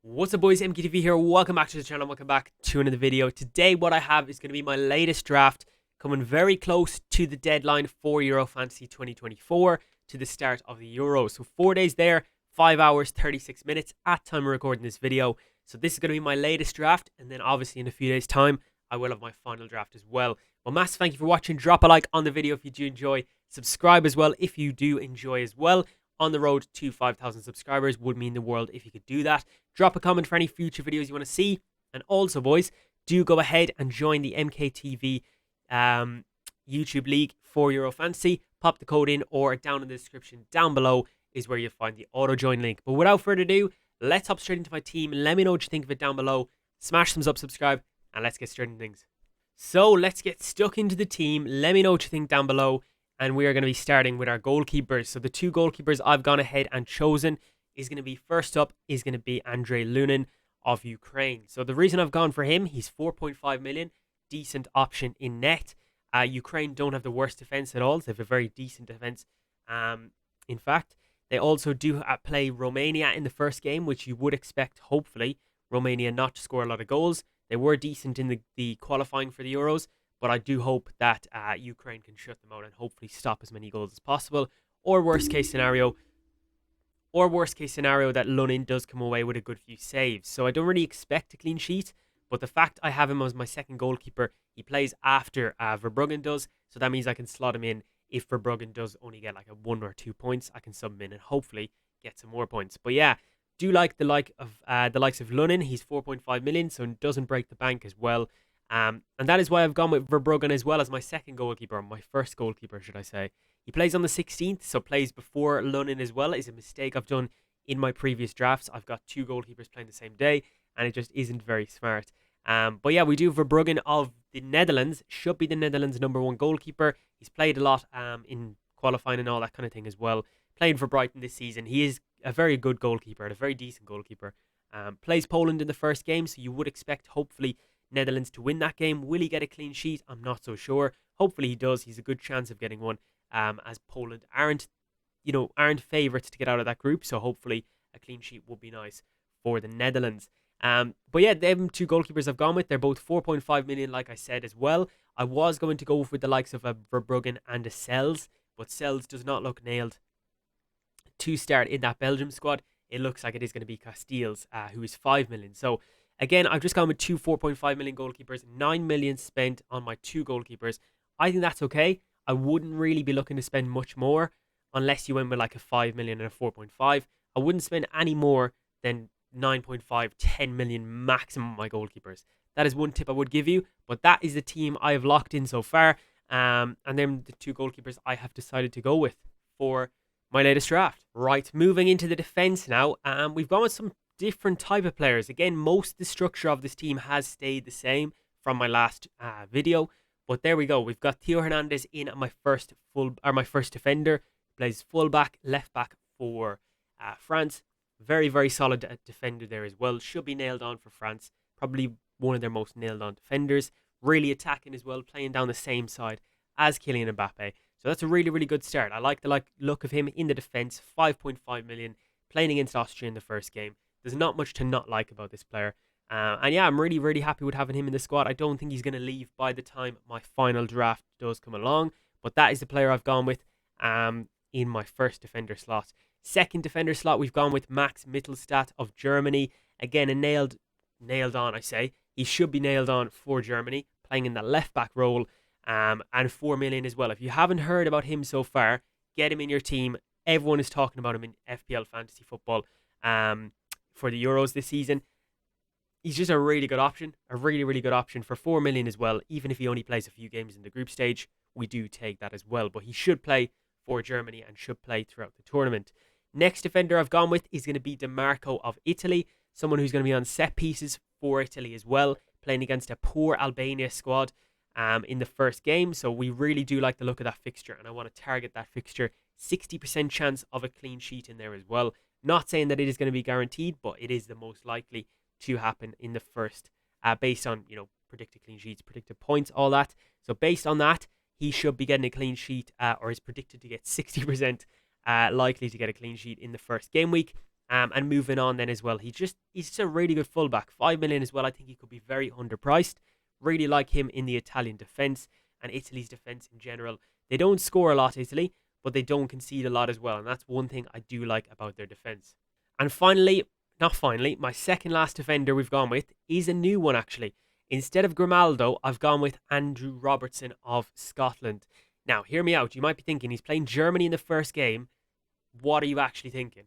What's up, boys? MKTV here. Welcome back to the channel. Welcome back to another video. Today what I have is going to be my latest draft, coming very close to the deadline for Euro Fantasy 2024, to the start of the Euros. So 4 days there, 5 hours 36 minutes at time of recording this video. So this is going to be my latest draft, and then obviously in a few days time I will have my final draft as well. Well, massive thank you for watching. Drop a like on the video if you do enjoy. Subscribe as well if you do enjoy as well. On the road to 5,000 subscribers would mean the world if you could do that. Drop a comment for any future videos you want to see. And also, boys, do go ahead and join the MKTV YouTube League for Euro Fantasy. Pop the code in or down in the description down below is where you'll find the auto join link. But without further ado, let's hop straight into my team. Let me know what you think of it down below. Smash thumbs up, subscribe, and let's get straight into things. So let's get stuck into the team. Let me know what you think down below. And we are going to be starting with our goalkeepers. So the two goalkeepers I've gone ahead and chosen is going to be, first up, is going to be Andrei Lunin of Ukraine. So the reason I've gone for him, he's 4.5 million, decent option in net. Ukraine don't have the worst defense at all. They have a very decent defense. In fact, they also do play Romania in the first game, which you would expect, hopefully, Romania not to score a lot of goals. They were decent in the qualifying for the Euros. But I do hope that Ukraine can shut them out and hopefully stop as many goals as possible. Or worst case scenario, that Lunin does come away with a good few saves. So I don't really expect a clean sheet. But the fact I have him as my second goalkeeper, he plays after Verbruggen does. So that means I can slot him in. If Verbruggen does only get like a 1 or 2 points, I can sub him in and hopefully get some more points. But yeah, do like the likes of Lunin. He's 4.5 million, so it doesn't break the bank as well. And that is why I've gone with Verbruggen as well as my second goalkeeper, my first goalkeeper, should I say. He plays on the 16th, so plays before Lunin as well. It's a mistake I've done in my previous drafts. I've got two goalkeepers playing the same day, and it just isn't very smart. But yeah, we do Verbruggen of the Netherlands. Should be the Netherlands' #1 goalkeeper. He's played a lot in qualifying and all that kind of thing as well. Playing for Brighton this season. He is a very good goalkeeper and a very decent goalkeeper. Plays Poland in the first game, so you would expect, hopefully, Netherlands to win that game. Will he get a clean sheet? I'm not so sure. Hopefully he does. He's a good chance of getting one, as Poland aren't favourites to get out of that group. So hopefully a clean sheet would be nice for the Netherlands. But yeah, them two goalkeepers I've gone with, they're both 4.5 million, like I said as well. I was going to go with the likes of a Verbruggen and a Sells, but Sells does not look nailed to start in that Belgium squad. It looks like it is going to be Casteels, who is 5 million. So again, I've just gone with two 4.5 million goalkeepers, 9 million spent on my two goalkeepers. I think that's okay. I wouldn't really be looking to spend much more unless you went with like a 5 million and a 4.5. I wouldn't spend any more than 9.5, 10 million maximum on my goalkeepers. That is one tip I would give you, but that is the team I have locked in so far. And then the two goalkeepers I have decided to go with for my latest draft. Right, moving into the defense now. We've gone with some different type of players. Again, most of the structure of this team has stayed the same from my last video, but there we go. We've got Theo Hernandez in at my first defender. Plays fullback, left back for France. Very, very solid defender there as well. Should be nailed on for France. Probably one of their most nailed on defenders. Really attacking as well, playing down the same side as Kylian Mbappe. So that's a really, really good start. I like the look of him in the defense. 5.5 million, playing against Austria in the first game. There's not much to not like about this player. And yeah, I'm really, really happy with having him in the squad. I don't think he's going to leave by the time my final draft does come along. But that is the player I've gone with in my first defender slot. Second defender slot, we've gone with Max Mittelstadt of Germany. Again, a nailed on, I say. He should be nailed on for Germany, playing in the left-back role, and 4 million as well. If you haven't heard about him so far, get him in your team. Everyone is talking about him in FPL Fantasy Football. For the Euros this season. He's just a really good option. A really, really good option for 4 million as well. Even if he only plays a few games in the group stage, we do take that as well. But he should play for Germany and should play throughout the tournament. Next defender I've gone with is going to be DiMarco of Italy. Someone who's going to be on set pieces for Italy as well. Playing against a poor Albania squad in the first game. So we really do like the look of that fixture. And I want to target that fixture. 60% chance of a clean sheet in there as well. Not saying that it is going to be guaranteed, but it is the most likely to happen in the first, based on, predicted clean sheets, predicted points, all that. So based on that, he should be getting a clean sheet, or is predicted to get 60% likely to get a clean sheet in the first game week. And moving on then as well, he's just a really good fullback. 5 million as well. I think he could be very underpriced. Really like him in the Italian defence and Italy's defence in general. They don't score a lot, Italy, but they don't concede a lot as well. And that's one thing I do like about their defence. And finally, my second last defender we've gone with is a new one actually. Instead of Grimaldo, I've gone with Andrew Robertson of Scotland. Now, hear me out. You might be thinking he's playing Germany in the first game. What are you actually thinking?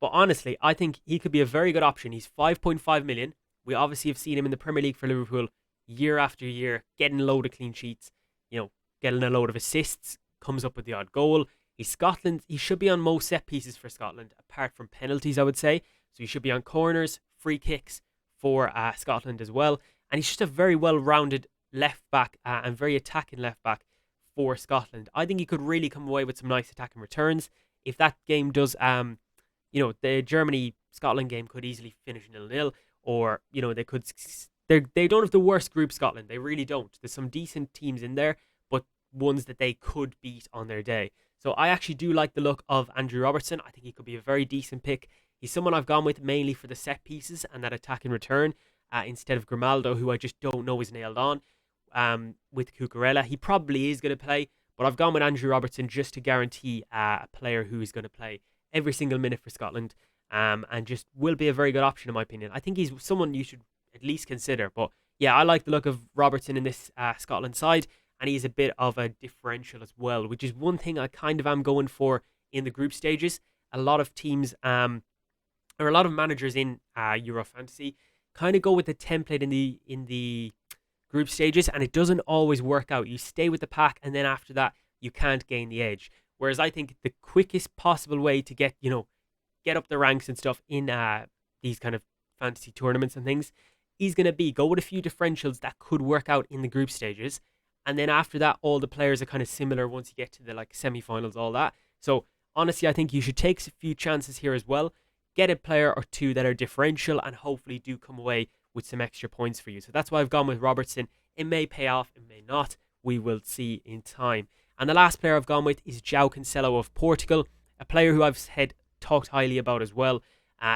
But honestly, I think he could be a very good option. He's 5.5 million. We obviously have seen him in the Premier League for Liverpool year after year, getting a load of clean sheets, getting a load of assists, comes up with the odd goal. He's Scotland. He should be on most set pieces for Scotland, apart from penalties, I would say. So he should be on corners, free kicks for Scotland as well. And he's just a very well-rounded left back and very attacking left back for Scotland. I think he could really come away with some nice attacking returns. If that game does, the Germany-Scotland game could easily finish 0-0, or, they don't have the worst group, Scotland. They really don't. There's some decent teams in there, but ones that they could beat on their day. So I actually do like the look of Andrew Robertson. I think he could be a very decent pick. He's someone I've gone with mainly for the set pieces and that attacking return, instead of Grimaldo, who I just don't know is nailed on. With Cucurella, he probably is going to play, but I've gone with Andrew Robertson just to guarantee a player who is going to play every single minute for Scotland, and just will be a very good option in my opinion. I think he's someone you should at least consider. But yeah, I like the look of Robertson in this Scotland side, and he's a bit of a differential as well, which is one thing I kind of am going for in the group stages. A lot of teams, or a lot of managers in Euro Fantasy, kind of go with the template in the group stages, and it doesn't always work out. You stay with the pack, and then after that, you can't gain the edge. Whereas I think the quickest possible way to get up the ranks and stuff in these kind of fantasy tournaments and things is going to be go with a few differentials that could work out in the group stages, and then after that, all the players are kind of similar once you get to the semi-finals, all that. So honestly, I think you should take a few chances here as well. Get a player or two that are differential and hopefully do come away with some extra points for you. So that's why I've gone with Robertson. It may pay off, it may not. We will see in time. And the last player I've gone with is João Cancelo of Portugal, a player who I've talked highly about as well.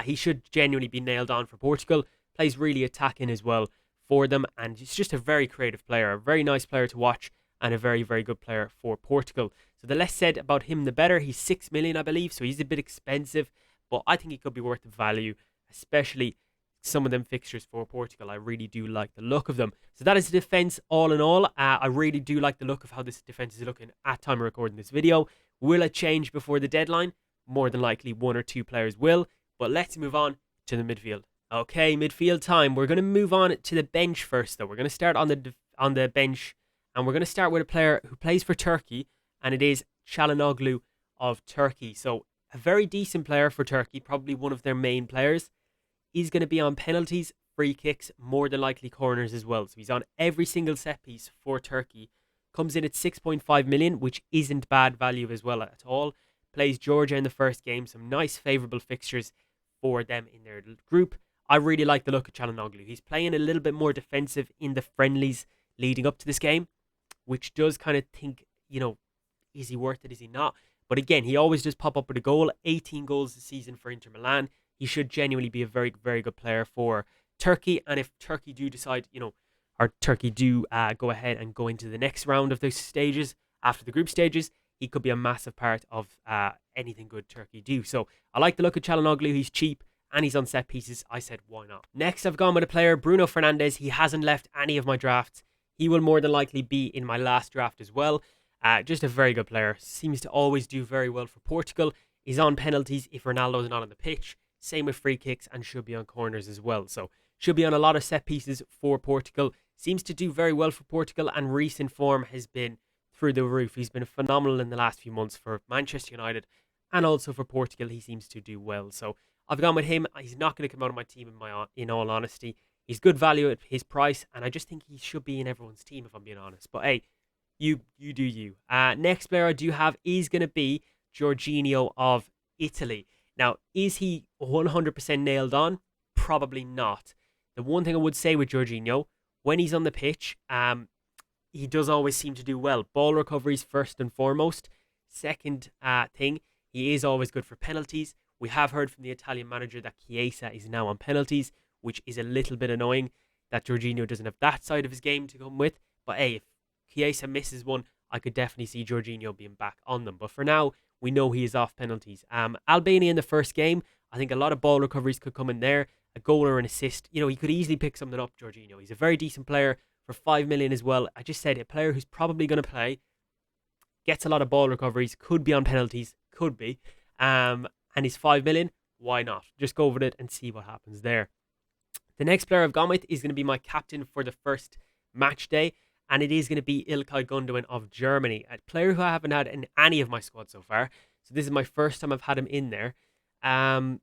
He should genuinely be nailed on for Portugal. Plays really attacking as well for them, and he's just a very creative player, a very nice player to watch, and a very, very good player for Portugal. So the less said about him, the better. He's 6 million, I believe, so he's a bit expensive, but I think he could be worth the value, especially some of them fixtures for Portugal. I really do like the look of them. So that is the defence all in all. I really do like the look of how this defence is looking at time of recording this video. Will it change before the deadline? More than likely one or two players will, but let's move on to the midfield. Okay, midfield time. We're going to move on to the bench first though. We're going to start on the bench, and we're going to start with a player who plays for Turkey, and it is Çalhanoğlu of Turkey. So a very decent player for Turkey, probably one of their main players. He's going to be on penalties, free kicks, more than likely corners as well. So he's on every single set piece for Turkey. Comes in at 6.5 million, which isn't bad value as well at all. Plays Georgia in the first game. Some nice favourable fixtures for them in their group. I really like the look of Çalhanoğlu. He's playing a little bit more defensive in the friendlies leading up to this game, which does kind of think, is he worth it? Is he not? But again, he always does pop up with a goal. 18 goals this season for Inter Milan. He should genuinely be a very, very good player for Turkey. And if Turkey do decide, or Turkey do go ahead and go into the next round of those stages, after the group stages, he could be a massive part of anything good Turkey do. So I like the look of Çalhanoğlu. He's cheap and he's on set pieces. I said, why not? Next, I've gone with a player, Bruno Fernandes. He hasn't left any of my drafts. He will more than likely be in my last draft as well. Just a very good player. Seems to always do very well for Portugal. He's on penalties if Ronaldo's not on the pitch. Same with free kicks, and should be on corners as well. So should be on a lot of set pieces for Portugal. Seems to do very well for Portugal, and recent form has been through the roof. He's been phenomenal in the last few months for Manchester United, and also for Portugal. He seems to do well. So I've gone with him. He's not going to come out of my team in all honesty. He's good value at his price, and I just think he should be in everyone's team if I'm being honest. But hey, you do you. Next player I do have is going to be Jorginho of Italy. Now, is he 100% nailed on? Probably not. The one thing I would say with Jorginho, when he's on the pitch, he does always seem to do well. Ball recoveries first and foremost. Second thing, he is always good for penalties, We have heard from the Italian manager that Chiesa is now on penalties, which is a little bit annoying that Jorginho doesn't have that side of his game to come with. But hey, if Chiesa misses one, I could definitely see Jorginho being back on them. But for now, we know he is off penalties. Albania in the first game, I think a lot of ball recoveries could come in there. A goal or an assist. You know, he could easily pick something up, Jorginho. He's a very decent player for 5 million as well. I just said a player who's probably going to play, gets a lot of ball recoveries, could be on penalties, could be. And he's 5 million. Why not? Just go with it and see what happens there. The next player I've gone with is going to be my captain for the first match day, and it is going to be İlkay Gündoğan of Germany, a player who I haven't had in any of my squad so far. So this is my first time I've had him in there. And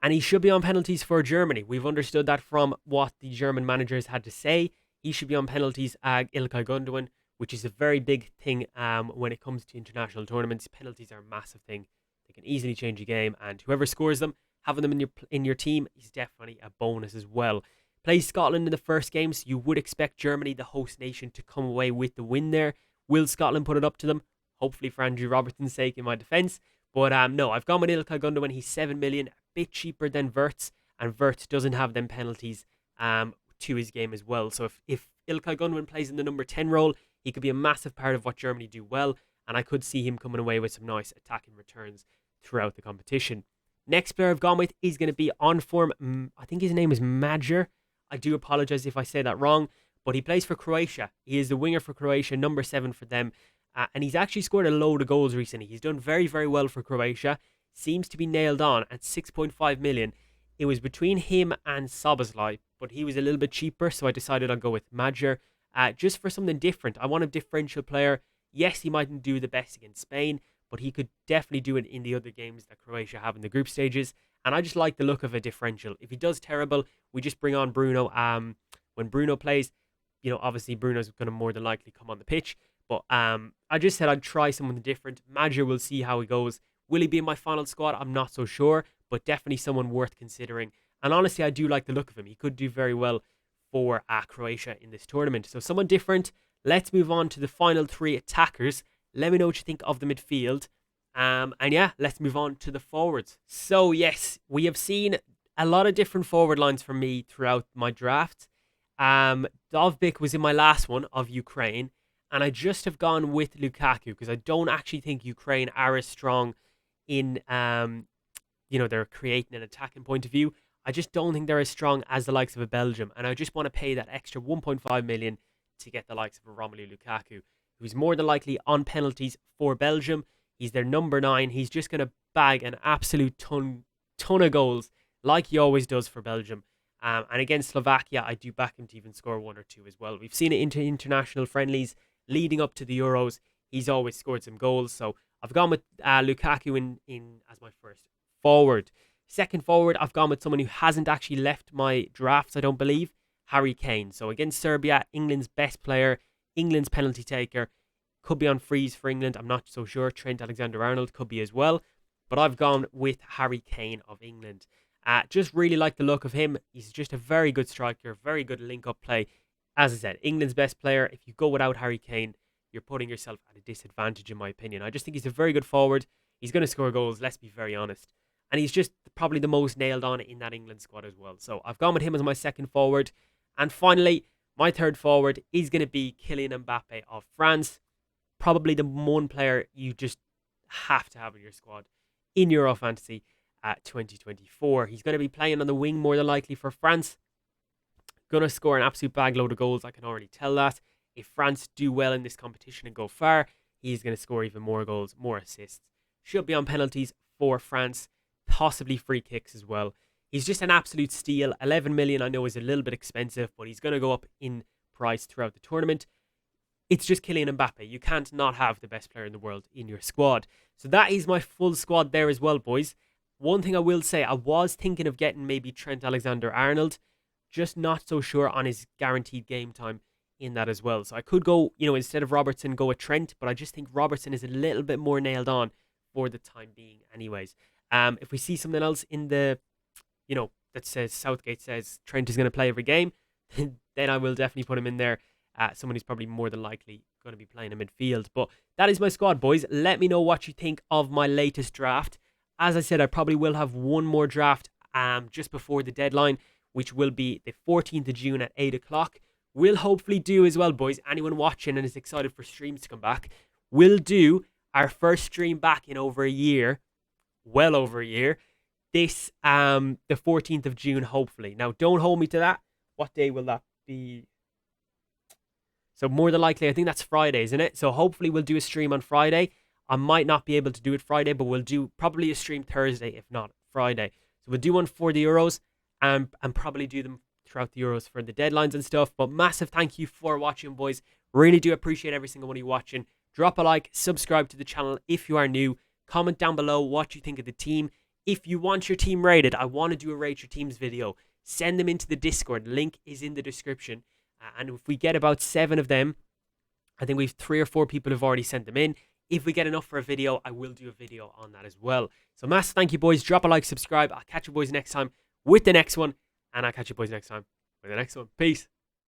he should be on penalties for Germany. We've understood that from what the German managers had to say. He should be on penalties, İlkay Gündoğan, which is a very big thing when it comes to international tournaments. Penalties are a massive thing. They can easily change a game, and whoever scores them, having them in your team is definitely a bonus as well. Plays Scotland in the first game, so you would expect Germany, the host nation, to come away with the win there. Will Scotland put it up to them? Hopefully for Andrew Robertson's sake in my defence. But no, I've gone with İlkay Gündoğan. He's 7 million, a bit cheaper than Wirtz, and Wirtz doesn't have them penalties to his game as well. So if İlkay Gündoğan plays in the number 10 role, he could be a massive part of what Germany do well, and I could see him coming away with some nice attacking returns throughout the competition. Next player I've gone with is going to be on form. I think his name is Madjer. I do apologise if I say that wrong, but he plays for Croatia. He is the winger for Croatia, number 7 for them. And he's actually scored a load of goals recently. He's done very, very well for Croatia. Seems to be nailed on at 6.5 million. It was between him and Szoboszlai, but he was a little bit cheaper, so I decided I'd go with Madjer. Just for something different. I want a differential player. Yes, he mightn't do the best against Spain, but he could definitely do it in the other games that Croatia have in the group stages. And I just like the look of a differential. If he does terrible, we just bring on Bruno. When Bruno plays, you know, obviously Bruno's going to more than likely come on the pitch. But I just said I'd try someone different. Madjer, will see how he goes. Will he be in my final squad? I'm not so sure, but definitely someone worth considering. And honestly, I do like the look of him. He could do very well for Croatia in this tournament. So someone different. Let's move on to the final 3 attackers. Let me know what you think of the midfield. And yeah, let's move on to the forwards. So yes, we have seen a lot of different forward lines from me throughout my draft. Dovbyk was in my last one of Ukraine. And I just have gone with Lukaku because I don't actually think Ukraine are as strong in, they're creating an attacking point of view. I just don't think they're as strong as the likes of a Belgium. And I just want to pay that extra 1.5 million to get the likes of a Romelu Lukaku, who's more than likely on penalties for Belgium. He's their number 9. He's just going to bag an absolute ton of goals like he always does for Belgium. And against Slovakia, I do back him to even score 1 or 2 as well. We've seen it in international friendlies leading up to the Euros. He's always scored some goals. So I've gone with Lukaku in as my first forward. Second forward, I've gone with someone who hasn't actually left my drafts, I don't believe, Harry Kane. So against Serbia, England's best player, England's penalty taker, could be on freeze for England. I'm not so sure. Trent Alexander-Arnold could be as well. But I've gone with Harry Kane of England. Just really like the look of him. He's just a very good striker, very good link-up play. As I said, England's best player. If you go without Harry Kane, you're putting yourself at a disadvantage, in my opinion. I just think he's a very good forward. He's going to score goals, let's be very honest. And he's just probably the most nailed on in that England squad as well. So I've gone with him as my second forward. And finally, my third forward is going to be Kylian Mbappe of France. Probably the one player you just have to have in your squad in Euro Fantasy 2024. He's going to be playing on the wing more than likely for France. Going to score an absolute bag load of goals, I can already tell that. If France do well in this competition and go far, he's going to score even more goals, more assists. Should be on penalties for France, possibly free kicks as well. He's just an absolute steal. 11 million I know is a little bit expensive, but he's going to go up in price throughout the tournament. It's just Kylian Mbappe. You can't not have the best player in the world in your squad. So that is my full squad there as well, boys. One thing I will say, I was thinking of getting maybe Trent Alexander-Arnold, just not so sure on his guaranteed game time in that as well. So I could go, instead of Robertson, go with Trent, but I just think Robertson is a little bit more nailed on for the time being anyways. If we see something else in the, that says Southgate says Trent is going to play every game, then I will definitely put him in there. Someone who's probably more than likely going to be playing in midfield. But that is my squad, boys. Let me know what you think of my latest draft. As I said, I probably will have one more draft just before the deadline, which will be the 14th of June at 8 o'clock. We'll hopefully do as well, boys. Anyone watching and is excited for streams to come back, we'll do our first stream back in over a year, well over a year. This the 14th of June, hopefully. Now, don't hold me to that. What day will that be? So more than likely, I think that's Friday, isn't it? So hopefully we'll do a stream on Friday. I might not be able to do it Friday, but we'll do probably a stream Thursday, if not Friday. So we'll do one for the Euros and probably do them throughout the Euros for the deadlines and stuff. But massive thank you for watching, boys. Really do appreciate every single one of you watching. Drop a like, subscribe to the channel if you are new. Comment down below what you think of the team. If you want your team rated, I want to do a rate your teams video. Send them into the Discord. Link is in the description. And if we get about 7 of them, I think we've 3 or 4 people who've already sent them in. If we get enough for a video, I will do a video on that as well. So massive thank you, boys. Drop a like, subscribe. I'll catch you boys next time with the next one. And I'll catch you boys next time with the next one. Peace.